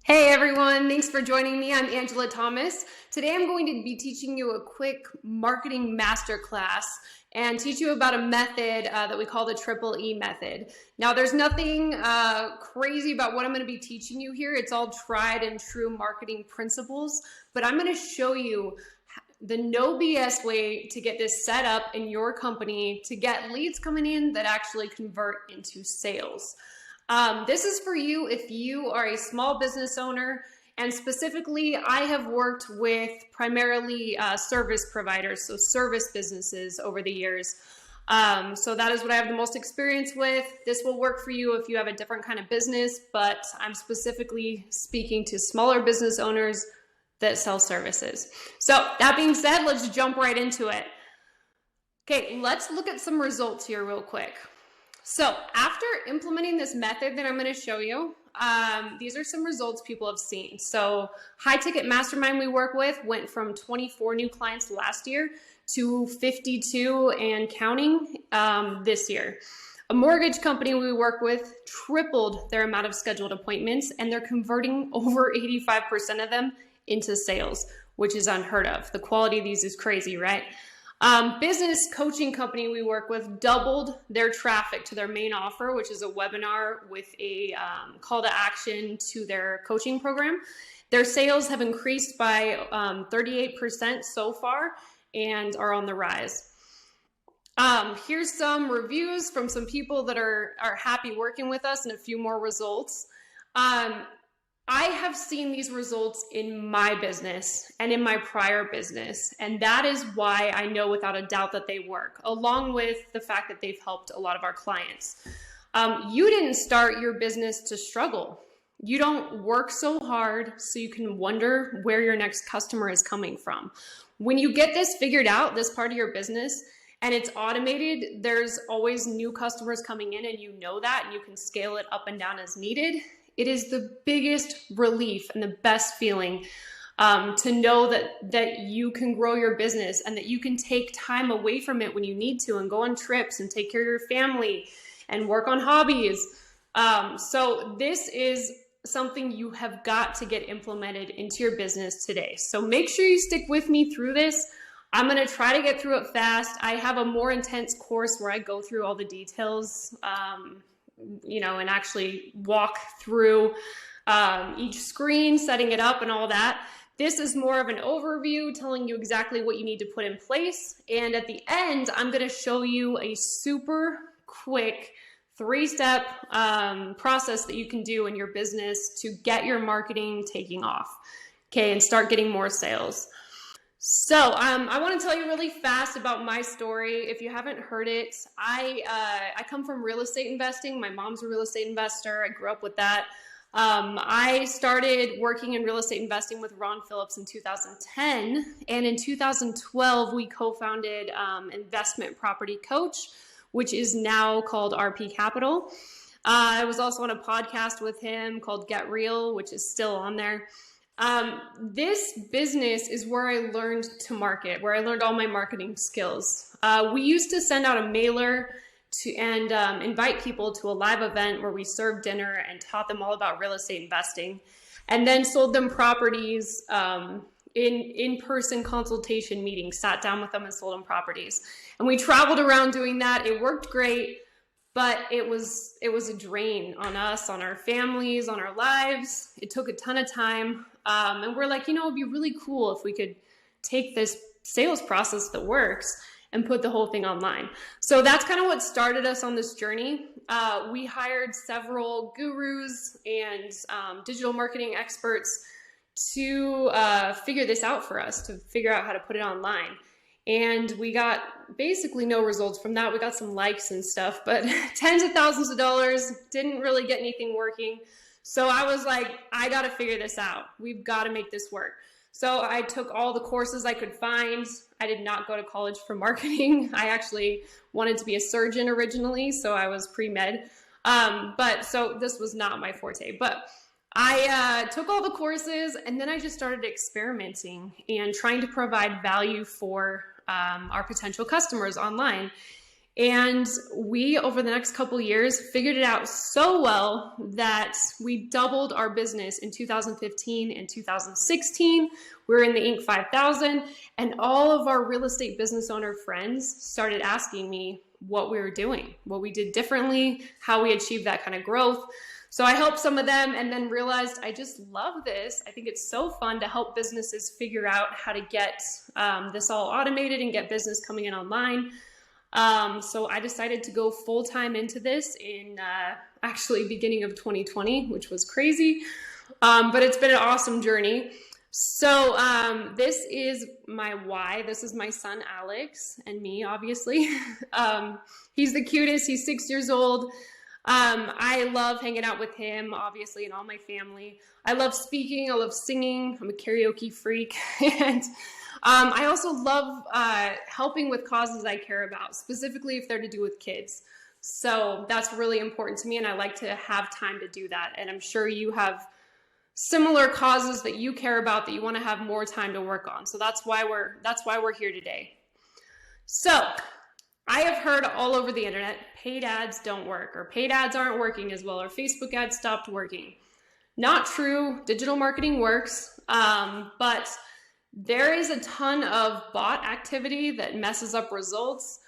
Hey everyone, thanks for joining me. I'm Angela Thomas. Today I'm going to be teaching you a quick marketing masterclass and teach you about a method that we call the Triple E method. Now there's nothing crazy about what I'm going to be teaching you here. It's all tried and true marketing principles, but I'm going to show you the no BS way to get this set up in your company to get leads coming in that actually convert into sales. This is for you if you are a small business owner, and specifically I have worked with primarily service providers, so service businesses over the years. So that is what I have the most experience with. This will work for you if you have a different kind of business, but I'm specifically speaking to smaller business owners that sell services. So that being said, let's jump right into it. Okay, let's look at some results here real quick. So after implementing this method that I'm going to show you, these are some results people have seen. So high ticket mastermind we work with went from 24 new clients last year to 52 and counting this year. A mortgage company we work with tripled their amount of scheduled appointments, and they're converting over 85% of them into sales, which is unheard of. The quality of these is crazy, right? Business coaching company we work with doubled their traffic to their main offer, which is a webinar with a call to action to their coaching program. Their sales have increased by 38% so far and are on the rise. Here's some reviews from some people that are happy working with us and a few more results. I have seen these results in my business and in my prior business, and that is why I know without a doubt that they work, along with the fact that they've helped a lot of our clients. You didn't start your business to struggle. You don't work so hard so you can wonder where your next customer is coming from. When you get this figured out, this part of your business, and it's automated, there's always new customers coming in, and you know that, and you can scale it up and down as needed. It is the biggest relief and the best feeling to know that you can grow your business and that you can take time away from it when you need to and go on trips and take care of your family and work on hobbies. So this is something you have got to get implemented into your business today. So make sure you stick with me through this. I'm going to try to get through it fast. I have a more intense course where I go through all the details, and actually walk through each screen, setting it up and all that. This is more of an overview, telling you exactly what you need to put in place. And at the end, I'm going to show you a super quick 3-step process that you can do in your business to get your marketing taking off, okay, and start getting more sales. So I want to tell you really fast about my story. If you haven't heard it, I come from real estate investing. My mom's a real estate investor. I grew up with that. I started working in real estate investing with Ron Phillips in 2010. And in 2012, we co-founded Investment Property Coach, which is now called RP Capital. I was also on a podcast with him called Get Real, which is still on there. This business is where I learned to market, where I learned all my marketing skills. We used to send out a mailer and invite people to a live event where we served dinner and taught them all about real estate investing, and then sold them properties in-person consultation meetings, sat down with them and sold them properties. And we traveled around doing that. It worked great. But it was a drain on us, on our families, on our lives. It took a ton of time. And we're like, it'd be really cool if we could take this sales process that works and put the whole thing online. So that's kind of what started us on this journey. We hired several gurus and digital marketing experts to figure this out for us, to figure out how to put it online. And we got basically no results from that. We got some likes and stuff, but tens of thousands of dollars, didn't really get anything working. So I was like, I got to figure this out. We've got to make this work. So I took all the courses I could find. I did not go to college for marketing. I actually wanted to be a surgeon originally, so I was pre-med. So this was not my forte, but I took all the courses, and then I just started experimenting and trying to provide value for our potential customers online. And we, over the next couple years, figured it out so well that we doubled our business in 2015 and 2016. We were in the Inc. 5000, and all of our real estate business owner friends started asking me what we were doing, what we did differently, how we achieved that kind of growth. So I helped some of them and then realized I just love this. I think it's so fun to help businesses figure out how to get this all automated and get business coming in online. So I decided to go full-time into this in actually beginning of 2020, which was crazy, but it's been an awesome journey. So this is my why. This is my son, Alex, and me, obviously. He's the cutest. He's 6 years old. I love hanging out with him, obviously, and all my family. I love speaking. I love singing. I'm a karaoke freak. And I also love helping with causes I care about, specifically if they're to do with kids. So that's really important to me, and I like to have time to do that. And I'm sure you have similar causes that you care about that you want to have more time to work on. So that's why we're here today. So I have heard all over the internet, paid ads don't work, or paid ads aren't working as well, or Facebook ads stopped working. Not true. Digital marketing works, but there is a ton of bot activity that messes up results.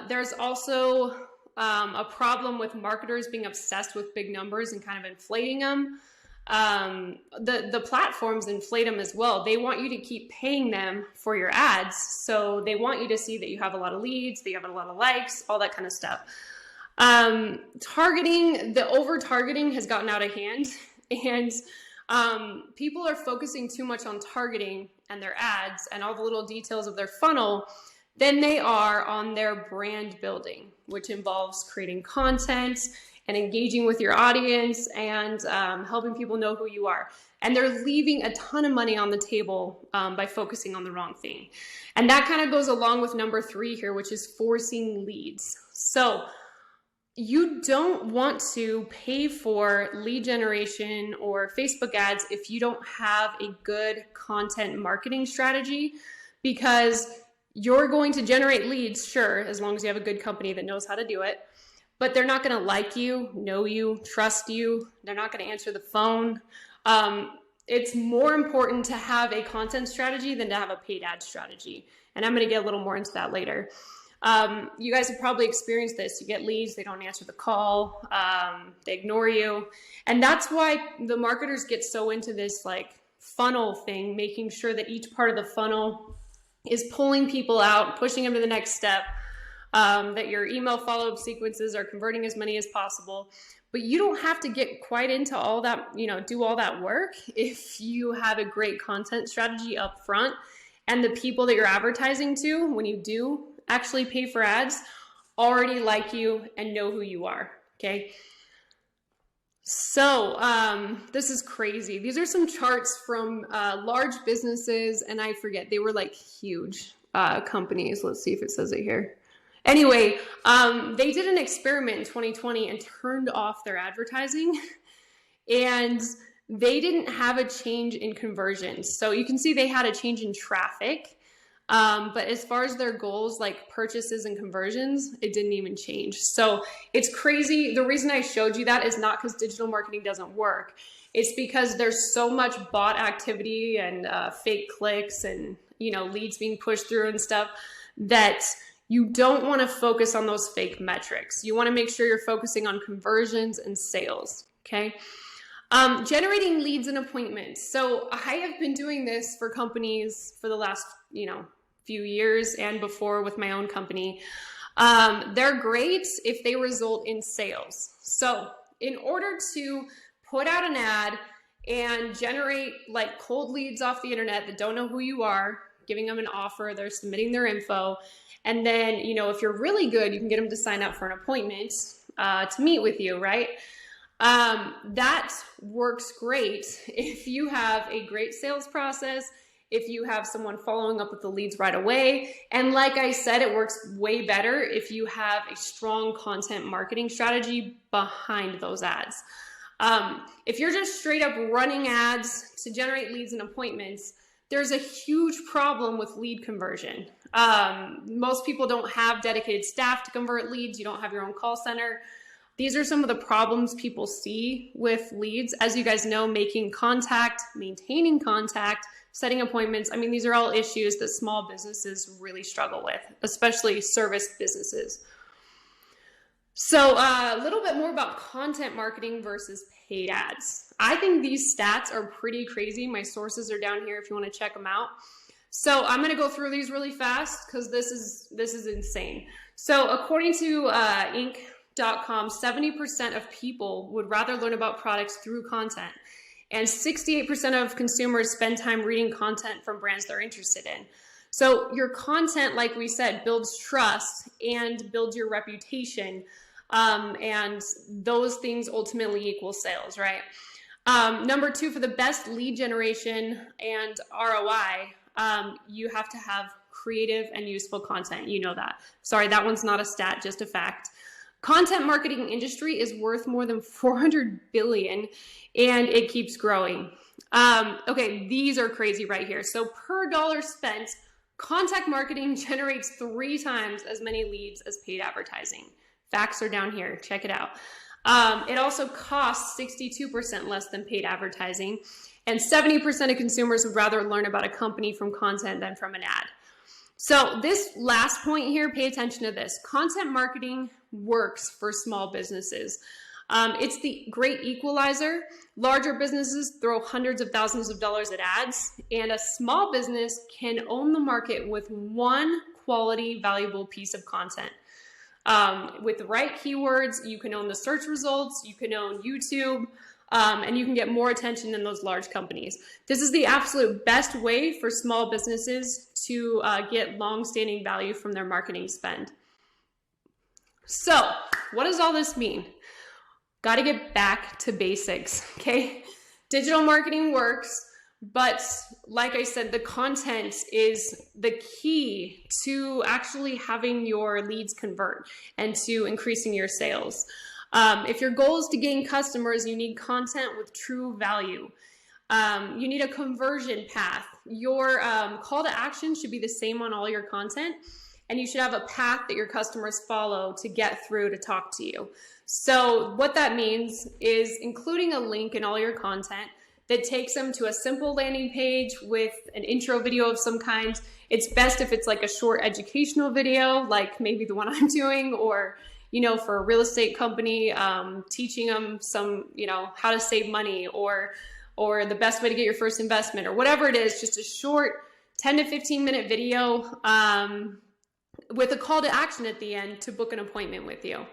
There's also a problem with marketers being obsessed with big numbers and kind of inflating them. The platforms inflate them as well. They want you to keep paying them for your ads. So they want you to see that you have a lot of leads, that you have a lot of likes, all that kind of stuff. Targeting, the over-targeting has gotten out of hand, and people are focusing too much on targeting and their ads and all the little details of their funnel than they are on their brand building, which involves creating content and engaging with your audience and helping people know who you are. And they're leaving a ton of money on the table by focusing on the wrong thing. And that kind of goes along with number 3 here, which is forcing leads. So you don't want to pay for lead generation or Facebook ads if you don't have a good content marketing strategy, because you're going to generate leads, sure, as long as you have a good company that knows how to do it. But they're not going to like you, know you, trust you. They're not going to answer the phone. It's more important to have a content strategy than to have a paid ad strategy. And I'm going to get a little more into that later. You guys have probably experienced this. You get leads, they don't answer the call, they ignore you. And that's why the marketers get so into this like funnel thing, making sure that each part of the funnel is pulling people out, pushing them to the next step. That your email follow-up sequences are converting as many as possible. But you don't have to get quite into all that, do all that work if you have a great content strategy up front and the people that you're advertising to, when you do actually pay for ads, already like you and know who you are, okay? So this is crazy. These are some charts from large businesses, and I forget, they were like huge companies. Let's see if it says it here. Anyway, they did an experiment in 2020 and turned off their advertising, and they didn't have a change in conversions. So you can see they had a change in traffic, but as far as their goals, like purchases and conversions, it didn't even change. So it's crazy. The reason I showed you that is not because digital marketing doesn't work. It's because there's so much bot activity and fake clicks and, leads being pushed through and stuff that you don't want to focus on those fake metrics. You want to make sure you're focusing on conversions and sales, okay? Generating leads and appointments. So I have been doing this for companies for the last, few years and before with my own company. They're great if they result in sales. So in order to put out an ad and generate like cold leads off the internet that don't know who you are, giving them an offer, they're submitting their info. And then, if you're really good, you can get them to sign up for an appointment to meet with you, right? That works great if you have a great sales process, if you have someone following up with the leads right away. And like I said, it works way better if you have a strong content marketing strategy behind those ads. If you're just straight up running ads to generate leads and appointments, there's a huge problem with lead conversion. Most people don't have dedicated staff to convert leads. You don't have your own call center. These are some of the problems people see with leads. As you guys know, making contact, maintaining contact, setting appointments. I mean, these are all issues that small businesses really struggle with, especially service businesses. So a little bit more about content marketing versus paid ads. I think these stats are pretty crazy. My sources are down here if you want to check them out. So I'm going to go through these really fast because this is insane. So according to Inc.com, 70% of people would rather learn about products through content. And 68% of consumers spend time reading content from brands they're interested in. So your content, like we said, builds trust and builds your reputation. And those things ultimately equal sales, right? Number two, for the best lead generation and ROI, you have to have creative and useful content. You know that. Sorry, that one's not a stat, just a fact. Content marketing industry is worth more than $400 billion, and it keeps growing. Okay, these are crazy right here. So per dollar spent, content marketing generates 3 times as many leads as paid advertising. Facts are down here. Check it out. It also costs 62% less than paid advertising, and 70% of consumers would rather learn about a company from content than from an ad. So this last point here, pay attention to this. Content marketing works for small businesses. It's the great equalizer. Larger businesses throw hundreds of thousands of dollars at ads, and a small business can own the market with one quality, valuable piece of content. With the right keywords, you can own the search results, you can own YouTube, and you can get more attention than those large companies. This is the absolute best way for small businesses to get long-standing value from their marketing spend. So, what does all this mean? Got to get back to basics, okay? Digital marketing works, but like I said, the content is the key to actually having your leads convert and to increasing your sales. If your goal is to gain customers, you need content with true value. You need a conversion path. Your call to action should be the same on all your content, and you should have a path that your customers follow to get through to talk to you. So what that means is including a link in all your content that takes them to a simple landing page with an intro video of some kind. It's best if it's like a short educational video, like maybe the one I'm doing, or for a real estate company, teaching them some, how to save money, or the best way to get your first investment, or whatever it is, just a short 10 to 15 minute video with a call to action at the end to book an appointment with you.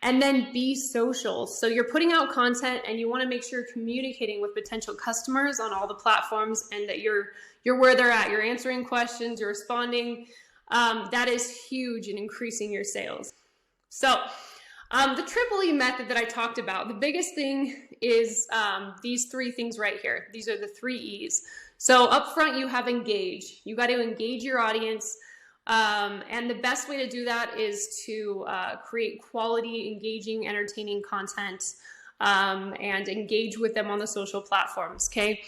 And then be social. So you're putting out content and you want to make sure you're communicating with potential customers on all the platforms and that you're where they're at. You're answering questions, you're responding. That is huge in increasing your sales. So the triple E method that I talked about, the biggest thing is these 3 things right here. These are the 3 E's. So up front, you have engage. You got to engage your audience. And the best way to do that is to create quality, engaging, entertaining content and engage with them on the social platforms, okay?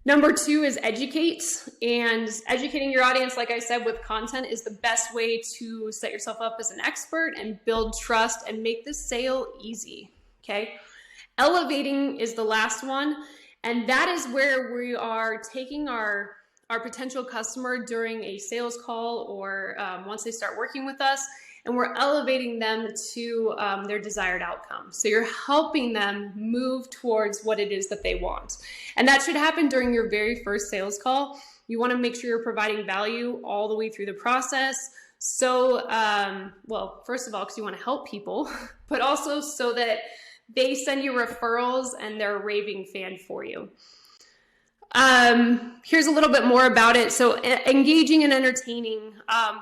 Number 2 is educate, and educating your audience, like I said, with content is the best way to set yourself up as an expert and build trust and make the sale easy, okay? Elevating is the last one, and that is where we are taking our potential customer during a sales call or once they start working with us, and we're elevating them to their desired outcome. So you're helping them move towards what it is that they want. And that should happen during your very first sales call. You want to make sure you're providing value all the way through the process. So, well, first of all, because you want to help people, but also so that they send you referrals and they're a raving fan for you. Here's a little bit more about it. So engaging and entertaining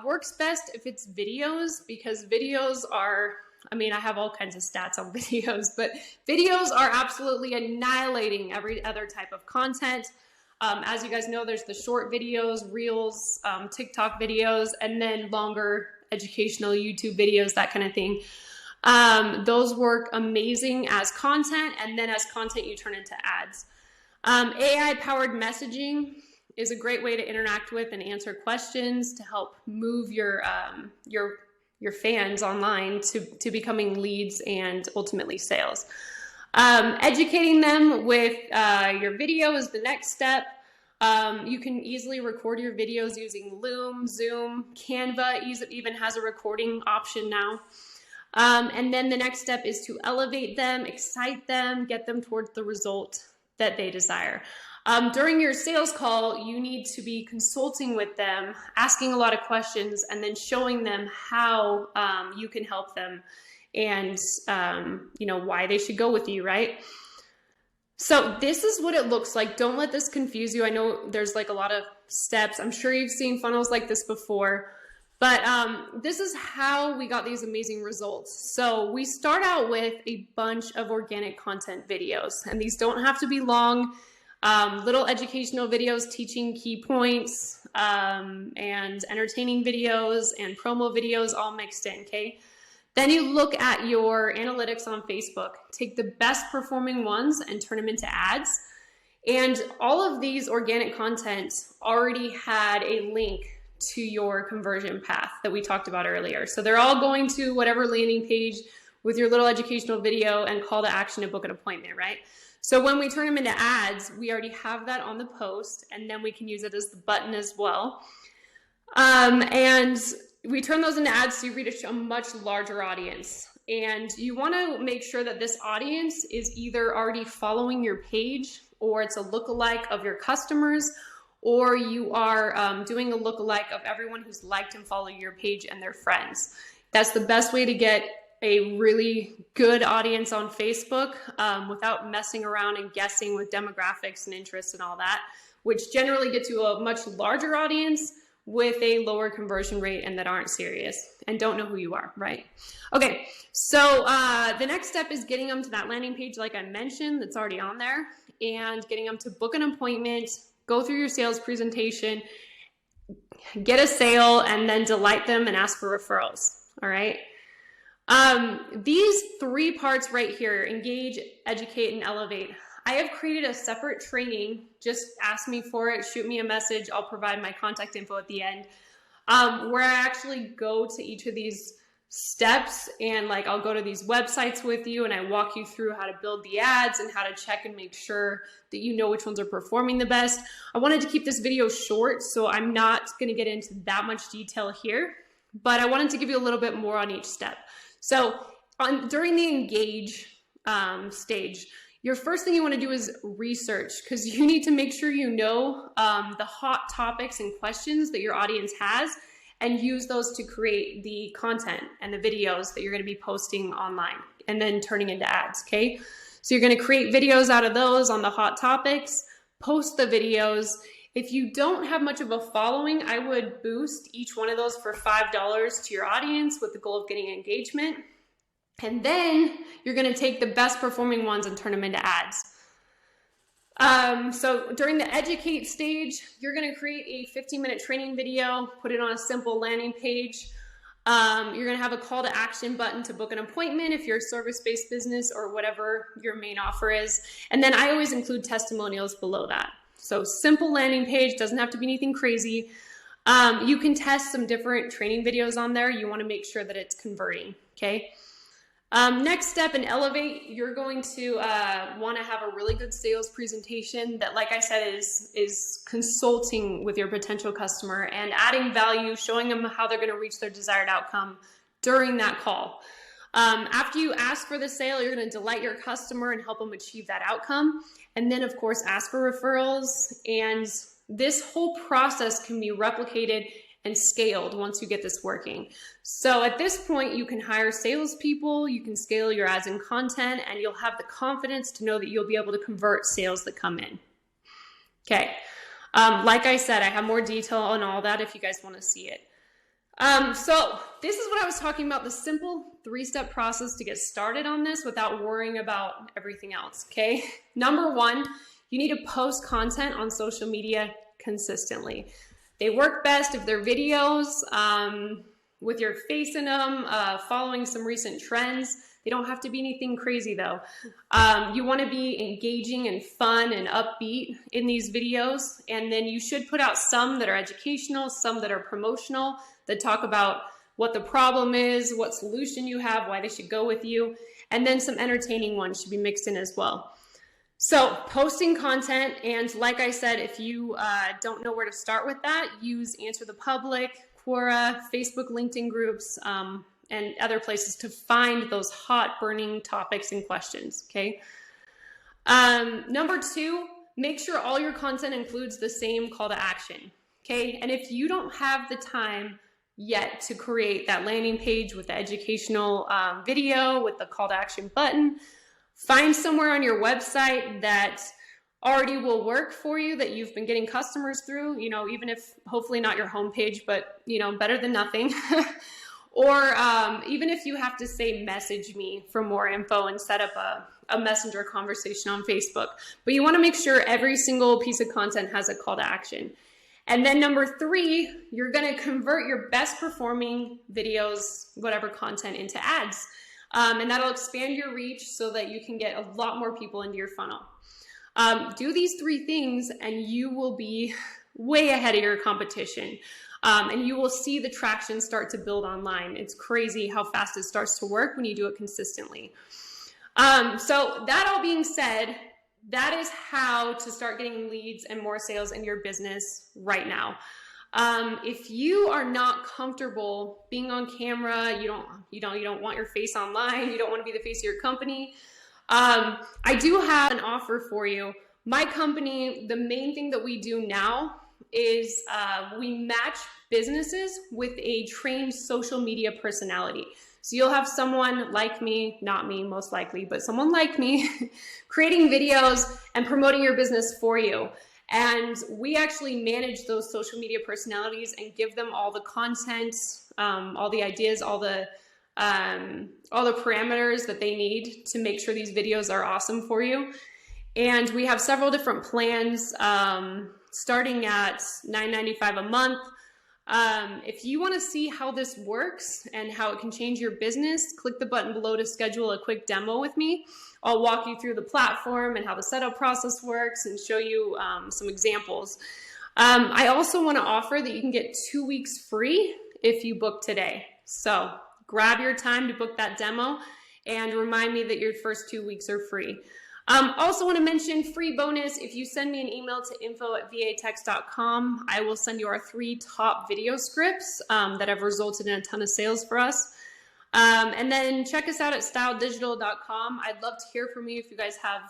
works best if it's videos, because videos are, I have all kinds of stats on videos, but videos are absolutely annihilating every other type of content. As you guys know, there's the short videos, reels, TikTok videos, and then longer educational YouTube videos, that kind of thing. Those work amazing as content, and then as content you turn into ads. AI-powered messaging is a great way to interact with and answer questions to help move your fans online to becoming leads and ultimately sales. Educating them with your video is the next step. You can easily record your videos using Loom, Zoom, Canva even has a recording option now. And then the next step is to elevate them, excite them, get them towards the result that they desire. During your sales call, you need to be consulting with them, asking a lot of questions, and then showing them how you can help them and why they should go with you, right? So this is what it looks like. Don't let this confuse you. I know there's like a lot of steps. I'm sure you've seen funnels like this before. But this is how we got these amazing results. So we start out with a bunch of organic content videos, and these don't have to be long, little educational videos teaching key points and entertaining videos and promo videos all mixed in, okay? Then you look at your analytics on Facebook, take the best performing ones and turn them into ads. And all of these organic content already had a link to your conversion path that we talked about earlier. So they're all going to whatever landing page with your little educational video and call to action to book an appointment, right? So when we turn them into ads, we already have that on the post, and then we can use it as the button as well. And we turn those into ads so you reach a much larger audience. And you want to make sure that this audience is either already following your page, or it's a lookalike of your customers, or you are doing a lookalike of everyone who's liked and followed your page and their friends. That's the best way to get a really good audience on Facebook without messing around and guessing with demographics and interests and all that, which generally gets you a much larger audience with a lower conversion rate and that aren't serious and don't know who you are, right? Okay, so the next step is getting them to that landing page like I mentioned that's already on there, and getting them to book an appointment, go through your sales presentation, get a sale, and then delight them and ask for referrals, all right? These three parts right here, engage, educate, and elevate, I have created a separate training. Just ask me for it, shoot me a message, I'll provide my contact info at the end, where I actually go to each of these steps, and like I'll go to these websites with you and I walk you through how to build the ads and how to check and make sure that you know which ones are performing the best. I wanted to keep this video short, so I'm not going to get into that much detail here, but I wanted to give you a little bit more on each step. So during the engage stage, your first thing you want to do is research, because you need to make sure you know the hot topics and questions that your audience has, and use those to create the content and the videos that you're going to be posting online and then turning into ads, okay? So you're going to create videos out of those on the hot topics, post the videos. If you don't have much of a following, I would boost each one of those for $5 to your audience with the goal of getting engagement. And then you're going to take the best performing ones and turn them into ads. So during the educate stage, you're going to create a 15-minute training video, put it on a simple landing page. You're going to have a call to action button to book an appointment if you're a service-based business or whatever your main offer is. And then I always include testimonials below that. So simple landing page, doesn't have to be anything crazy. You can test some different training videos on there. You want to make sure that it's converting, okay? Next step in Elevate, you're going to want to have a really good sales presentation that, like I said, is consulting with your potential customer and adding value, showing them how they're going to reach their desired outcome during that call. After you ask for the sale, you're going to delight your customer and help them achieve that outcome. And then, of course, ask for referrals. And this whole process can be replicated and scaled once you get this working. So at this point, you can hire salespeople, you can scale your ads and content, and you'll have the confidence to know that you'll be able to convert sales that come in. Okay, like I said, I have more detail on all that if you guys want to see it. So this is what I was talking about, the simple 3-step process to get started on this without worrying about everything else, okay? Number 1, you need to post content on social media consistently. They work best if they're videos with your face in them, following some recent trends. They don't have to be anything crazy though. You want to be engaging and fun and upbeat in these videos, and then you should put out some that are educational, some that are promotional, that talk about what the problem is, what solution you have, why they should go with you, and then some entertaining ones should be mixed in as well. So posting content, and like I said, if you don't know where to start with that, use Answer the Public, Quora, Facebook, LinkedIn groups, and other places to find those hot burning topics and questions, okay? Number 2, make sure all your content includes the same call to action, okay? And if you don't have the time yet to create that landing page with the educational video, with the call to action button, find somewhere on your website that already will work for you, that you've been getting customers through, you know, even if hopefully not your homepage, but you know, better than nothing. Or even if you have to say message me for more info and set up a messenger conversation on Facebook. But you want to make sure every single piece of content has a call to action. And then number 3, you're going to convert your best performing videos, whatever content, into ads. And that'll expand your reach so that you can get a lot more people into your funnel. Do these 3 things and you will be way ahead of your competition. And you will see the traction start to build online. It's crazy how fast it starts to work when you do it consistently. So that all being said, that is how to start getting leads and more sales in your business right now. If you are not comfortable being on camera, you don't want your face online, you don't want to be the face of your company, I do have an offer for you. My company, the main thing that we do now is we match businesses with a trained social media personality. So you'll have someone like me, not me most likely, but someone like me creating videos and promoting your business for you. And we actually manage those social media personalities and give them all the content, all the ideas, all the parameters that they need to make sure these videos are awesome for you. And we have several different plans, starting at $9.95 a month. If you want to see how this works and how it can change your business, click the button below to schedule a quick demo with me. I'll walk you through the platform and how the setup process works and show you some examples. I also want to offer that you can get 2 weeks free if you book today. So grab your time to book that demo and remind me that your first 2 weeks are free. Also want to mention free bonus. If you send me an email to info@vatex.com, I will send you our 3 top video scripts that have resulted in a ton of sales for us. And then check us out at styleddigital.com. I'd love to hear from you if you guys have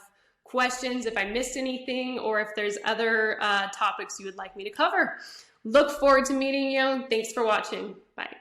questions, if I missed anything, or if there's other topics you would like me to cover. Look forward to meeting you. Thanks for watching. Bye.